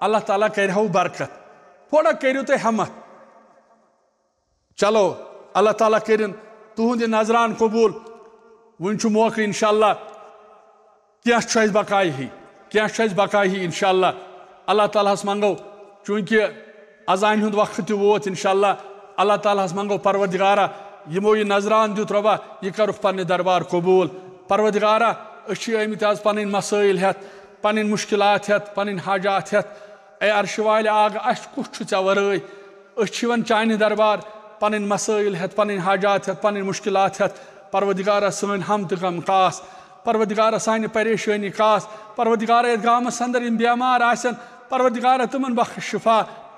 اللہ تعالیٰ کرِہو برکت تھوڑا کٔرِو تُہۍ ہمت چلو اللہ تعالیٰ کٔرِنۍ تُہُنٛد یہِ نظران قبوٗل وٕنۍ چھُ موقعہٕ انشاءاللہ کینٛہہ چھُ اَسہِ بقایہِ انشاءاللہ اللہ تعالیٰ ہس منگو چوٗنٛکہِ اذانہِ ہُنٛد وقت تہِ ووت انشاءاللہ اللہ تعالیٰ ہس منگو پروردگارا یِمو یہِ نظران دیُت رۄبا یہِ کرُکھ پننہِ دربار قبوٗل پروردگارا أسۍ چھِ آمٕتۍ آز پنٕنۍ مسٲیل ہٮ۪تھ پنٕنۍ مُشکلات ہٮ۪تھ پنٕنۍ حاجات ہٮ۪تھ اے عرشہِ والہِ آگ اَسہِ کُس چھُ ژےٚ ورٲے أسۍ چھِ یِوان چانہِ دربار پنٕنۍ مسٲیل ہٮ۪تھ پنٕنۍ حاجات ہٮ۪تھ پنٕنۍ مُشکلات ہٮ۪تھ پروردگارا سٲنۍ ہم تہٕ غم کاس پروردگارا سانہِ پریشٲنی کاس پروردگارا یتھ گامس اندر یِم بٮ۪مار آسن پروردگارا تِمن بخش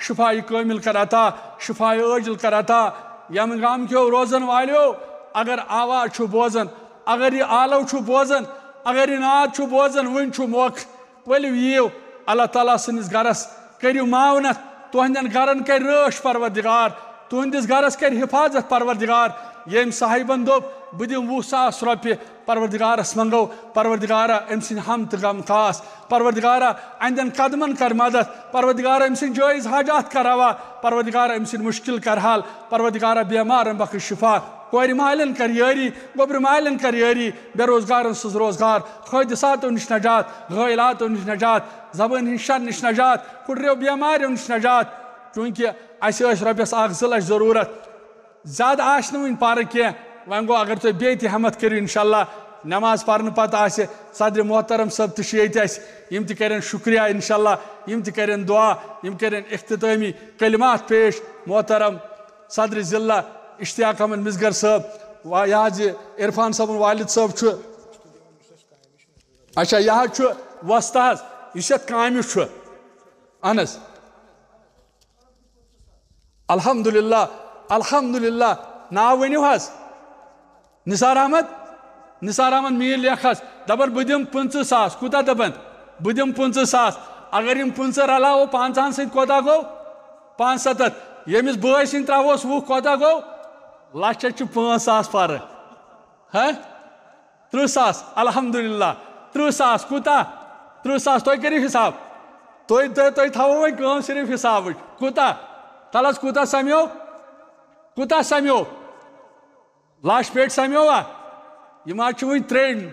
شفایہِ کٲمِل کر عطا شفایہِ عٲجِل کر عطا ییٚمہِ گامکیو روزن والیو اگر آواز چھُ بوزان اگر یہِ آلو چھُ بوزان اگر یہِ ناد چھُ بوزان وٕنۍ چھُ موقعہٕ ؤلِو یِیِو اللہ تعالیٰ سٕنٛدِس گرس کٔرِو معاونت تُہنٛدٮ۪ن گرن کرِ رٲچھ پروردگار تُہنٛدِس گرس کرِ حفاظت پروردگار ییٚمۍ صاحبن دوٚپ بہٕ دِمہٕ 20,000 رۄپیہِ پروردگارس منگو پروردگارا أمۍ سٕنٛدۍ ہم تہٕ غم کاس پروردگارا أہنٛدٮ۪ن قدمن کر مدد پروردگارا أمۍ سٕنٛدۍ جٲیز حاجات کر روا پروردگارا أمۍ سٕنٛدۍ مُشکل کر حل پروردگارا بٮ۪مارن بخش شفا کورِ مالٮ۪ن کر یٲری گوٚبرِ مالٮ۪ن کر یٲری بے روزگارن سٕنٛز روزگار حٲدثاتو نِش نجات غٲیلاتو نِش نجات زبٲنۍ ہٕنٛدۍ شر نِش نجات پھٕٹریو بٮ۪ماریو نِش نجات چوٗنٛکہِ اَسہِ ٲسۍ رۄپیس 1-2 لچھ ضروٗرت زیادٕ آسہِ نہٕ وٕنہِ پرٕ کینٛہہ وۄنۍ گوٚو اگر تُہۍ بیٚیہِ تہِ ہمت کٔرِو انشاءاللہ نٮ۪ماز پرنہٕ پتہٕ آسہِ صدرِ محترم صٲب تہِ چھِ ییٚتہِ اَسہِ یِم تہِ کرن شُکریہ انشاءاللہ یِم تہِ کرن دعا یِم کرن اختتٲمی کلمات پیش محترم صدرِ ضلع اشتیاق احمد مِسگر صٲب یہ عرفان صاحب والد صاحب اچھا یہ وسطہ اس کامہ اہن الحمدللہ الحمدللہ ناو ؤنِو حظ نثار احمد میل لیکھ حظ دپان بہٕ دِمہٕ 50,000 کوٗتاہ دپان بہٕ دِمہٕ 50,000 اگر یم 50 رلاوو 5 سۭتۍ کوتاہ گوٚو 75 ییٚمِس بٲے سٕنٛدۍ ترٛاوہوس 20 کوتاہ گوٚو لچھس چھُ 5,000 فرق 30,000 الحمدللہ 30,000 کوٗتاہ 30,000 تُہۍ کٔرِو حساب تُہۍ تھاوو وۄنۍ کٲم صرف حسابٕچ کوٗتاہ تل حظ کوٗتاہ سمیو لچھ پیٹہِ سمیوا یِم حظ چھِ وٕنۍ ترٛیٚنۍ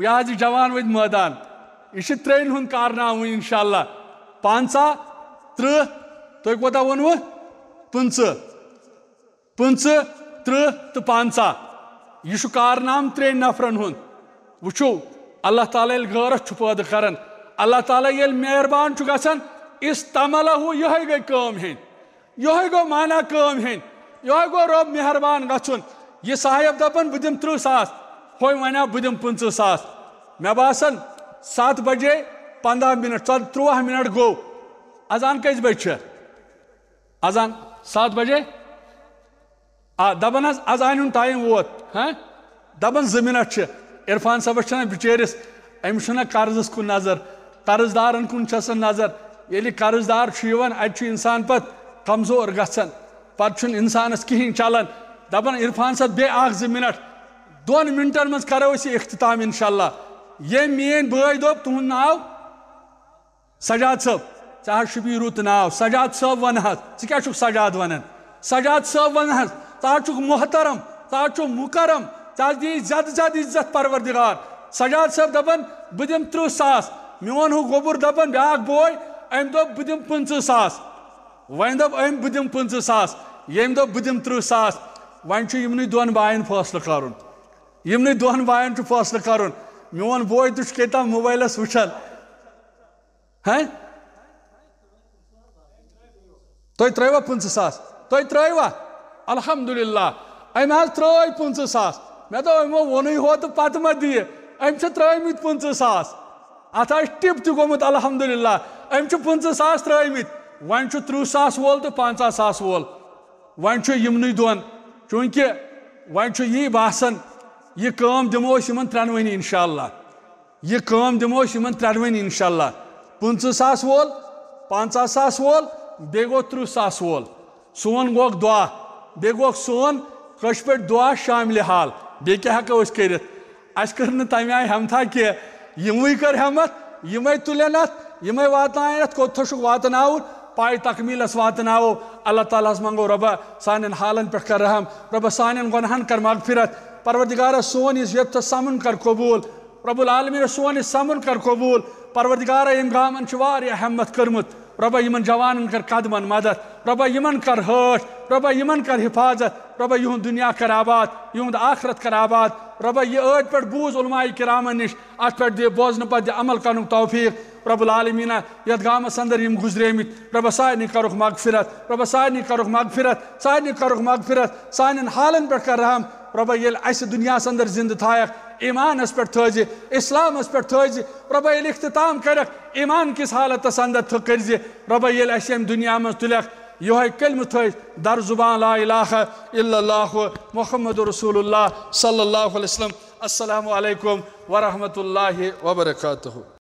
یہِ حظ یہِ جوان ؤتھۍ مٲدان یہ چھِ ترٛیٚنۍ ہُنٛد کارنامہٕ انشاءاللہ 50 30 تُہۍ کوتاہ ووٚنوٕ 50 30 تہٕ 50 یہ چھُ کارنامہٕ ترٛیٚنۍ نفرن ہُنٛد وٕچھو اللہ تعالیٰ ییٚلہِ غٲرت چھُ پٲدٕ کران اللہ تعالیٰ ییٚلہِ مہربان چھُ گژھان استعملہُ یِہوٚے گٔے کٲم ہیٚنۍ یِہوٚے گوٚو مانا کٲم ہیٚنۍ یِہوٚے گوٚو رۄب مہربان گژھُن یہ صاحب دپان بہٕ دِمہٕ 30,000 ہوے ونیٛاو بہٕ دِمہٕ 50,000 مےٚ باسان 7 بجے 15 منٹ 13 منٹ گوٚو اذان کٔژِ بجہِ چھِ اذان 7 بجے دپان حظ اذانہِ ہُنٛد ٹایم ووت دپان 2 منٹ چھِ عرفان صٲبس چھنہ بِچٲرِس أمِس چھُنہ قرضس کُن نظر قرض دارن کُن چھس نظر ییٚلہِ قرض دار چھُ یِوان اَتہِ چھُ اِنسان پتہٕ کمزور گژھان پتہٕ چھُنہٕ اِنسانس کِہیٖنۍ چلان دپان عرفان صٲب بیٚیہِ 1-2 منٹ 2 منٹن منٛز کرو أسۍ یہِ اختتام انشاءاللہ ییٚمۍ میٲنۍ بٲے دوٚپ تُہُنٛد ناو سجاد صٲب ژےٚ حظ چھُ رُت ناو سجاد صٲب ون حظ ژٕ کیٛاہ چھُکھ سجاد ونان سجاد صٲب ون حظ ژٕ حظ چھُکھ محترم ژٕ حظ چھُکھ مُکرم ژےٚ حظ دِیی زیادٕ عزت پروردگار سجاد صٲب دپان بہٕ دِمہٕ 30,000 میون ہُہ گوٚبُر دپان بیٛاکھ بوے أمۍ دوٚپ بہٕ دِمہٕ 50,000 وۄنۍ دوٚپ أمۍ بہٕ دِمہٕ 50,000 ییٚمۍ دوٚپ بہٕ دِمہٕ 30,000 وۄنۍ چھُ یِمنٕے دۄن بایَن فٲصلہٕ کرُن یِمنٕے دۄن بایَن چھُ فٲصلہٕ کرُن میون بوے تہِ چھُ کیٛاہ تام موبایلس وٕچھان تُہۍ ترٛٲیوا 50,000 تُہۍ ترٛٲیوا الحمدللہ أمۍ حظ ترٛٲے 50,000 مےٚ دوٚپ یِمو ووٚنُے ہوت تہٕ پتہٕ ما دِیہِ أمۍ چھِ ترٛٲیمٕتۍ 50,000 اتھ آسہِ ٹِپ تہِ گوٚمُت الحمدللہ أمۍ چھِ 50,000 ترٛٲیمٕتۍ وۄنۍ چھُ 30,000 وول تہٕ 50,000 وول وۄنۍ چھُ یِمنٕے دۄن چوٗنٛکہِ وۄنۍ چھُ یی باسان یہِ کٲم دِمو أسۍ یِمن ترٛٮ۪نوٕنی انشاءاللہ یہِ کٲم دِمو أسۍ یِمن ترٛٮ۪نوٕنی انشاءاللہ 50,000 وول 50,000 وول بیٚیہِ گوٚو 30,000 وول سون گوٚو دۄہ بیٚیہِ گوٚو سون کٲشِر پٲٹھۍ دۄہ شاملہِ حال بیٚیہِ کیٛاہ ہٮ۪کو أسۍ کٔرِتھ اَسہِ کٔر نہٕ تَمہِ آیہِ ہٮ۪متھا کینٛہہ یِموٕے کٔر ہٮ۪متھ یِمے تُلن اَتھ یِمے واتناوین اَتھ کوٚت چھُکھ واتناوُن پاے تکمیٖلس واتناوو اللہ تعالیٰ ہس منگو رۄبا سانٮ۪ن حالن پٮ۪ٹھ کر رحم رۄبا سانٮ۪ن گۄنہن کر مغفرت پروردگارا سون یُس یوٚتتھس سمُن کر قبوٗل رۄب العالمیٖن سون یہِ سمُن کر قبوٗل پروردگارا ییٚمۍ گامن چھِ واریاہ ہٮ۪مت کٔرمٕژ رۄبا یِمن جوانن کر قدمن مدد رۄبا یِمن کر ہٲٹھ رۄبا یِمن کر حفاظت رۄبا یِہُنٛد دُنیا کر آباد یِہُنٛد آخرت کر آباد رۄبا یہِ ٲدۍ پٮ۪ٹھ بوٗز علماء کرامن نِش اتھ پٮ۪ٹھ دِ بوزنہٕ پتہٕ دِ عمل کرنُک توفیٖق رۄب العالمیٖنہ یتھ گامس انٛدر یِم گُزریمٕتۍ رۄبا سارنٕے کرُکھ مغفرت رۄبا سارنٕے کرُکھ مغفرت سارنٕے کرُکھ مغفرت سانٮ۪ن حالن پٮ۪ٹھ کر رحم رۄبا ییٚلہِ اَسہِ دُنیاہس انٛدر زِندٕ تھایکھ ایٖمانس پٮ۪ٹھ تھٲیزِ اِسلامس پٮ۪ٹھ تھٲیزِ رۄبا ییٚلہِ اختتام کرکھ ایٖمان کِس حالتس انٛدر کٔرزِ رۄبا ییٚلہِ اَسہِ اَمہِ دُنیا منٛز تُلکھ یِہوٚے کلمہٕ تھٲیِو در زُبان لا الہ الا اللہ محمد رسول اللہ صلی اللہ علیہ وسلم السلام علیکم ورحمۃ اللہ وبرکاتہ